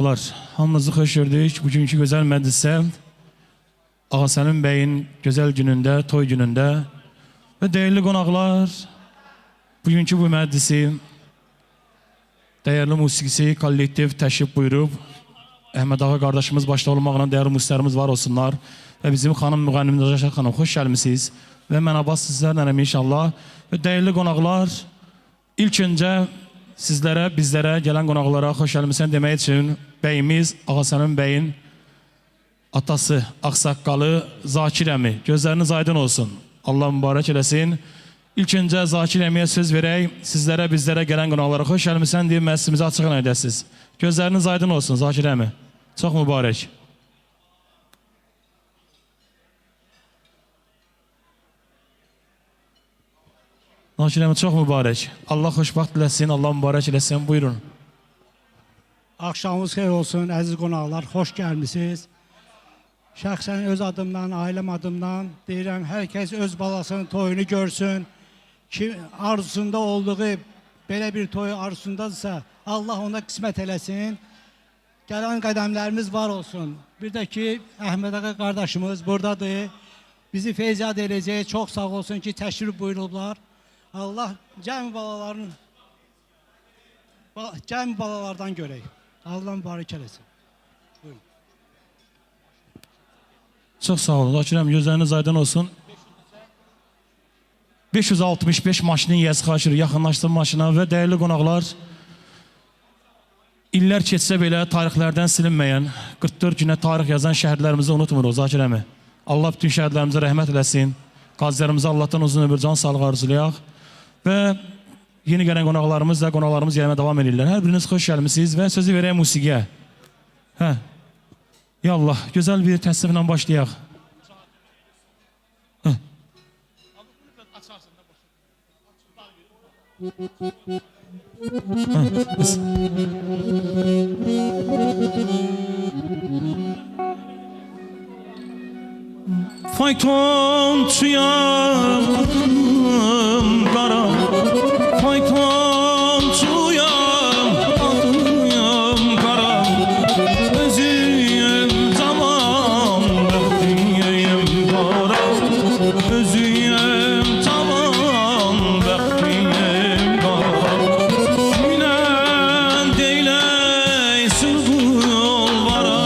Hamınızı xoş gördük. Bugünkü gözəl məclisə Ağasəlim bəyin gözəl günündə, toy günündə və dəyərli qonaqlar, bugünkü bu məclisi dəyərli musiqisi kollektiv təşrif buyurub. Əhməd Ağa qardaşımız başda olmaqla dəyərli musiqilərimiz var olsunlar və bizim xanım müğənnim Rəşad xanım xoş gəlmisiniz və mən Abbas sizlərlə inşallah və dəyərli qonaqlar, ilk öncə sizlərə, bizlərə, gələn qonaqlara xoş gəlmisən demək üçün bəyimiz Ağasəlim bəyin atası, ağsaqqalı Zakir əmi, gözləriniz aydın olsun. Allah mübarək eləsin. İlk öncə Zakir əmiyə söz verək, sizlərə, bizlərə gələn qonaqlara xoş gəlmisən deyib məclisimizi açıq edəsiniz. Gözləriniz aydın olsun Zakir əmi. Çox mübarək. Zakir əmi çox mübarək. Allah xoşbaxt eləsin, Allah mübarək eləsin. Buyurun. Axşamınız xeyir olsun, əziz qonaqlar, xoş gəlmisiniz. Şəxsən öz adımdan, ailəm adımdan deyirəm, hər kəs öz balasının toyunu görsün. Kim arzusunda olduğu belə bir toy arzusundadırsa, Allah ona qismət eləsin. Gələn qədəmlərimiz var olsun. Bir də ki, Əhməd Ağa qardaşımız buradadır. Bizi feyziyat edəcək, çox sağ olsun ki, təşrif buyurublar. Allah cəmi balalardan görək. Allah mübarək eləsin. Buyurun. Çox sağ olun. Zakir əmi, gözləriniz aydın olsun. 565 maşının yəzxaşır, yaxınlaşdı maşına və dəyərli qonaqlar, illər keçsə belə tarixlərdən silinməyən, 44 günə tarix yazan şəhərlərimizi unutmuruq Zakir əmi. Allah bütün şəhərlərimizə rəhmət eləsin. Qazilərimizə Allahdan uzun ömür, can sağlığı arzulayaq. Və yeni gələn qonaqlarımız da qonaqlarımız gəlmə davam edirlər. Hər biriniz xoş gəlmisiniz və sözü verək musiqiyə. Yallah, gözəl bir təsniflə başlayaq. Faytonçuyam qara, faytonçuyam adım qara, özüyüm tamam bəxtiyim qara, özüyüm tamam bəxtiyim qara, günən deyləysin bu yollara.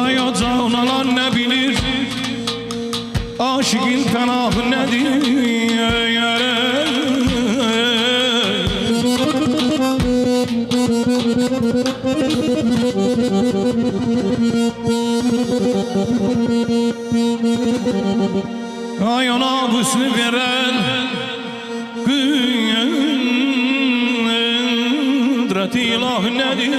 Ay o canalar ne bilir aşıkın fenahı nedir? Ay ona hüsnü veren kudret ilah nedir?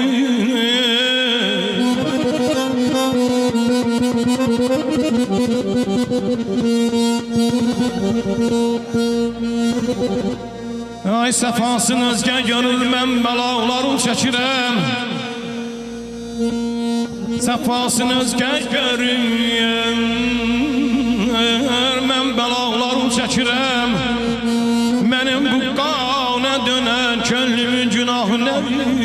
Ay sefasın özgə görür mən bəlaları çəkirəm. Sefasın özgə görür mən bəlaları çəkirəm. Mənim bu qana dönən könlümün günahı nədir?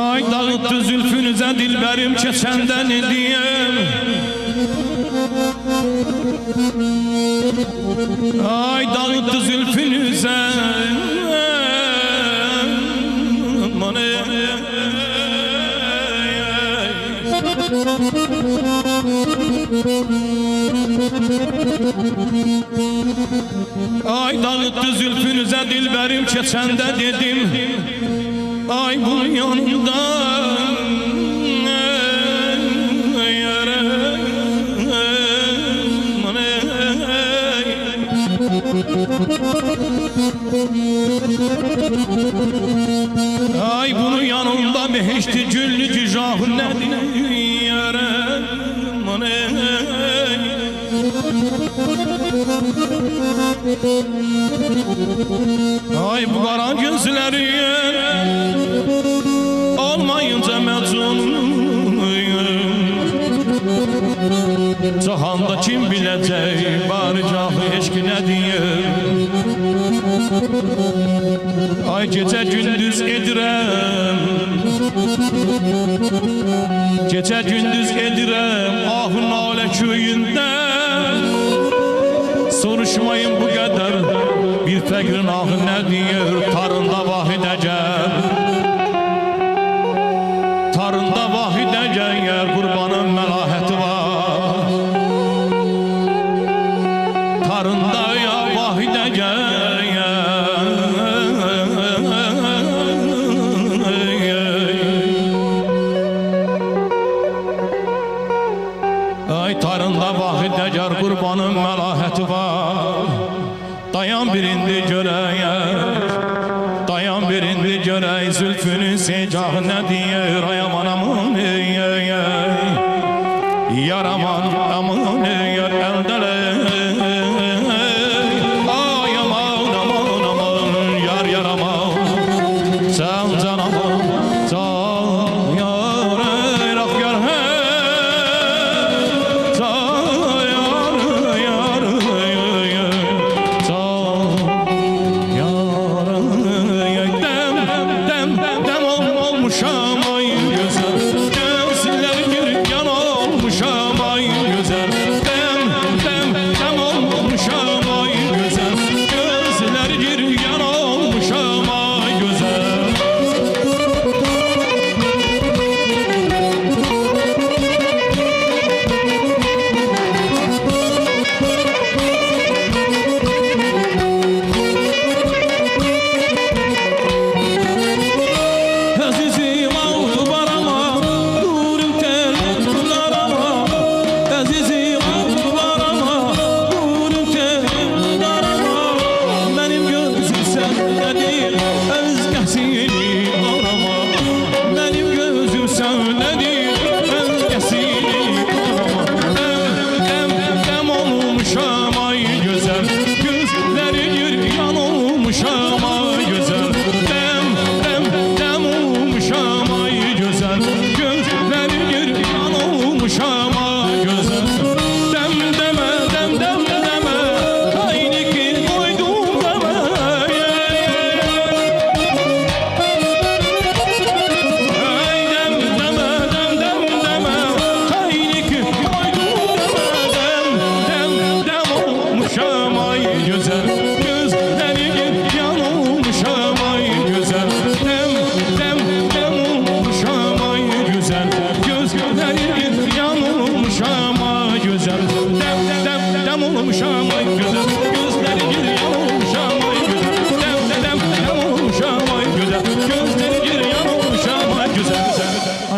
Ay dağıttı zülfünüze dilberim keçenden ediyem. Ay dağıttı zülfünüze Ay dağıttı zülfünüze dilberim keçende dedim. Ay bunun yanında ay bunun yanında behişti güllü cücahı nedir? Ay bu kara gözleri olmayınca mecnun. Cahanda kim bilecek barcahı eşk nedir? Ay gece gündüz edirem, gece gündüz edirem ahın nale köyünde. Soruşmayın bu kadar bir fəqrin ahı nedir? Tarında vahide gel, tarında vahide gel, qurbanın məlahəti var. Tarında ya vahide gel. Ay tarında vahide gel, qurbanın məlahəti var. Dayan birindi görəyək, dayan birindi görək, zülfünün secahı nə deyir? Ay aman aman yar aman aman yar əldələr. Ay aman aman aman yar aman, sən can aman can yar eyrak yar olmuşam ay güzel, dem dem dem olmuşam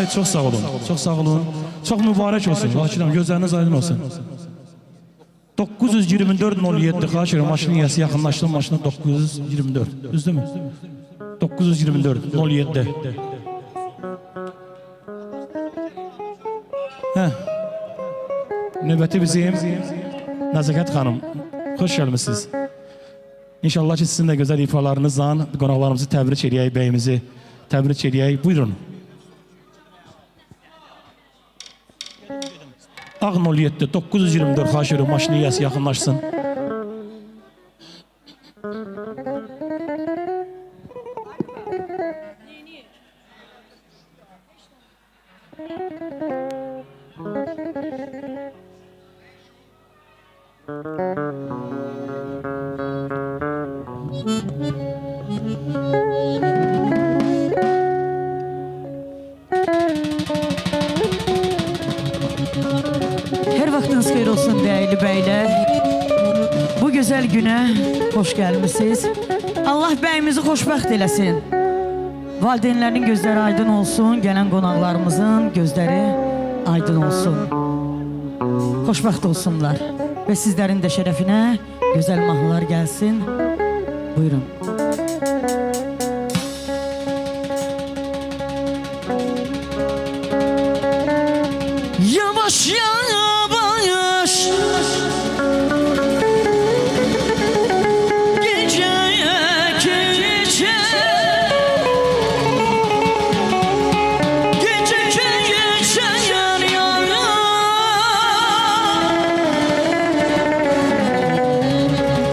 Ay çok sağ olun. Çok sağ olun. Çok mübarek olsun. Bakirəm gözləriniz aydın olsun. 924.07 xahiş edirəm maşının yəsi yaxınlaşdı maşına 924. Düzdür mü? 924.07. Hə. Növbəti bizim Nəzakət xanım. Xoş gəlmisiniz. İnşallah ki sizin də gözəl ifalarınızla qonaqlarımızı təbrik edəyək, bəyimizi təbrik edəyək. Buyurun. Ağ 07 924 xahiş edirəm maşının yəsi yaxınlaşsın. Her vaxtınız xeyir olsun değerli beyler. Bu güzel güne hoş gelmişsiniz. Allah bəyimizi xoşbəxt eləsin. Valideynlərin gözləri aydın olsun, gələn qonaqlarımızın gözləri aydın olsun. Xoşbəxt olsunlar və sizlərin də şərəfinə gözəl mahnılar gəlsin. Buyurun. Yavaş yavaş gece gece gece gece yar yara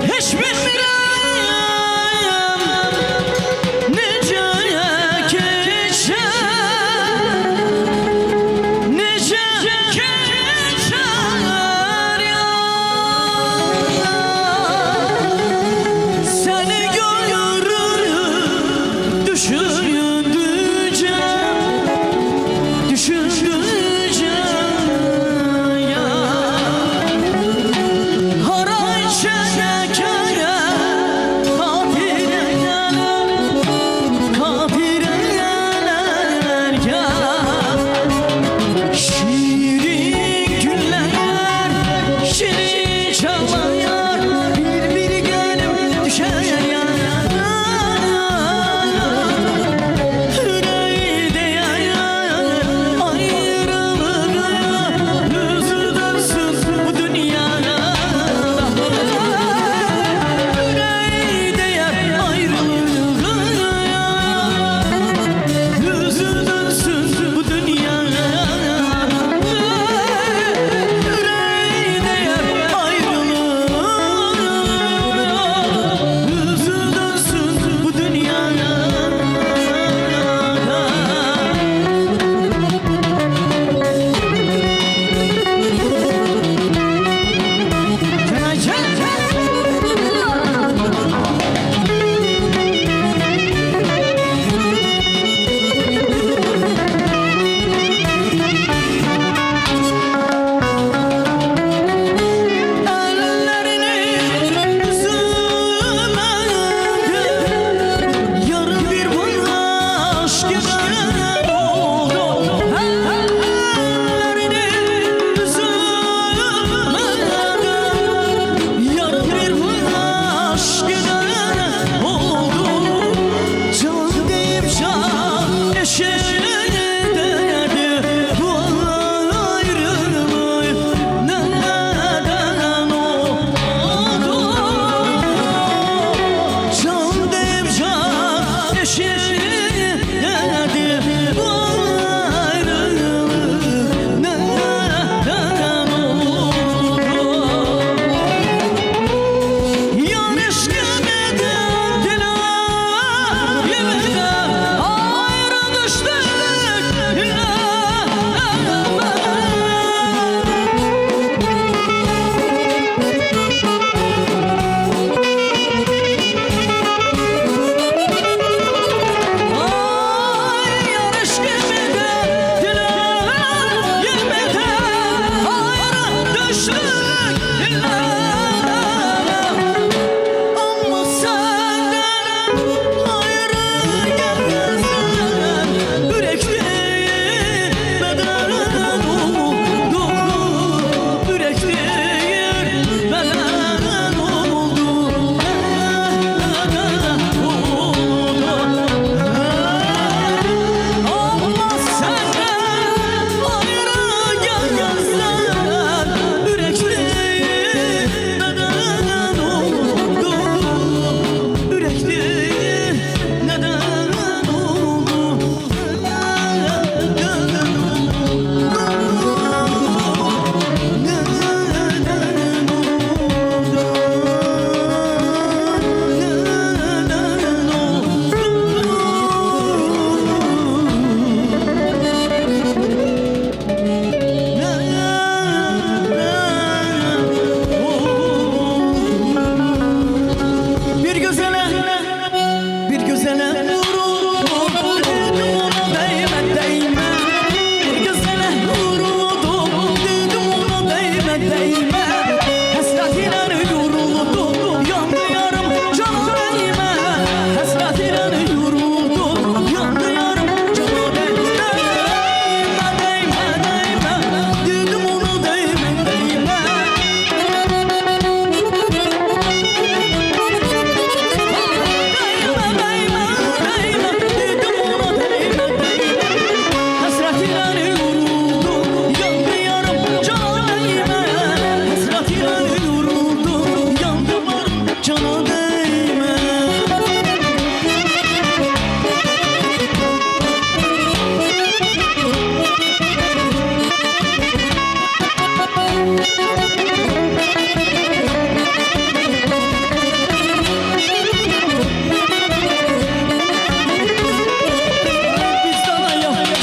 hiç bilmirəm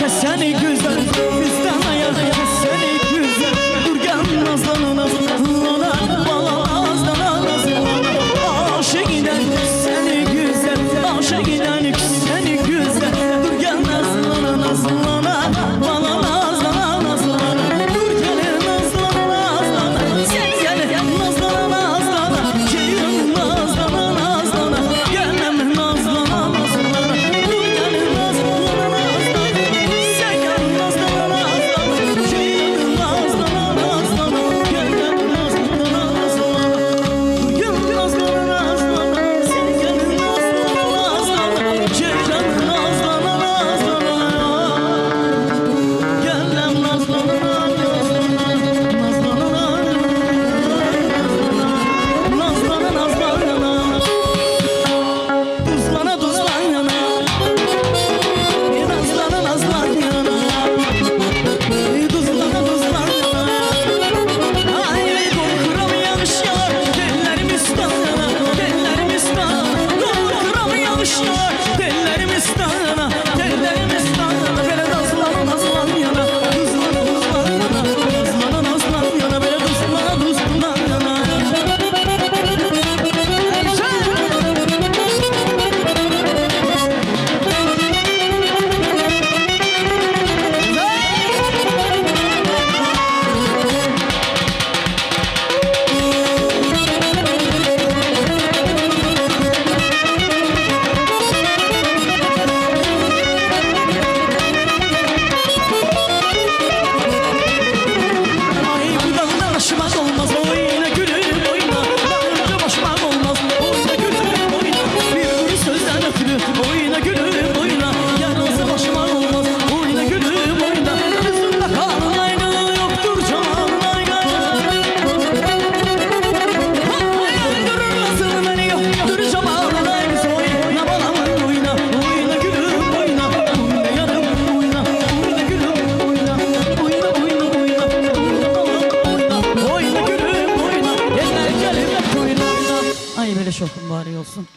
seni güzel bizden ayak seni güzel dur gel nazlana nazlana bana nazlana nazlana aşa giden seni güzel aşa giden seni güzel dur gel nazlana nazlana bana nazlana nazlana dur gel nazlana nazlana sen gel nazlana nazlana ceylan nazlana nazlana gelmem nazlana nazlana dur gel nazlana nazlana sen gel nazlana nazlana ceylan nazlana nazlana gelmem nazlana nazlana dur gel nazlana nazlana sen gel nazlana nazlana ceylan nazlana nazlana gelmem nazlana nazlana nazlana tuzlana tuzlana nazlana nazlana tuzlana tuzlana ay korkuram yağışlar tellerim ıslana tellerim ıslana korkuram yağışlar tellerim ıslana tellerim ıslana böyle nazlana nazlana yana tuzlana tuzlana nazlana nazlana yana böyle tuzlana tuzlana yana ay bu dağda aşmak olmaz oyna gülüm oyna dağda başmak olmaz oyna gülüm oyna bir kuru sözden ötürü oyna gülüm oyna yalnız başmak olmaz oyna gülüm oyna kızında kalın aynı yoktur canın aynı dururlasın beni yoktur canın aynı oyna balamın oyna oyna gülüm oyna oyna yanım oyna oyna gülüm oyna oyna oyna oyna oyna oyna gülüm oyna yeter gelip oyna oyna ay böyle şokum bari olsun.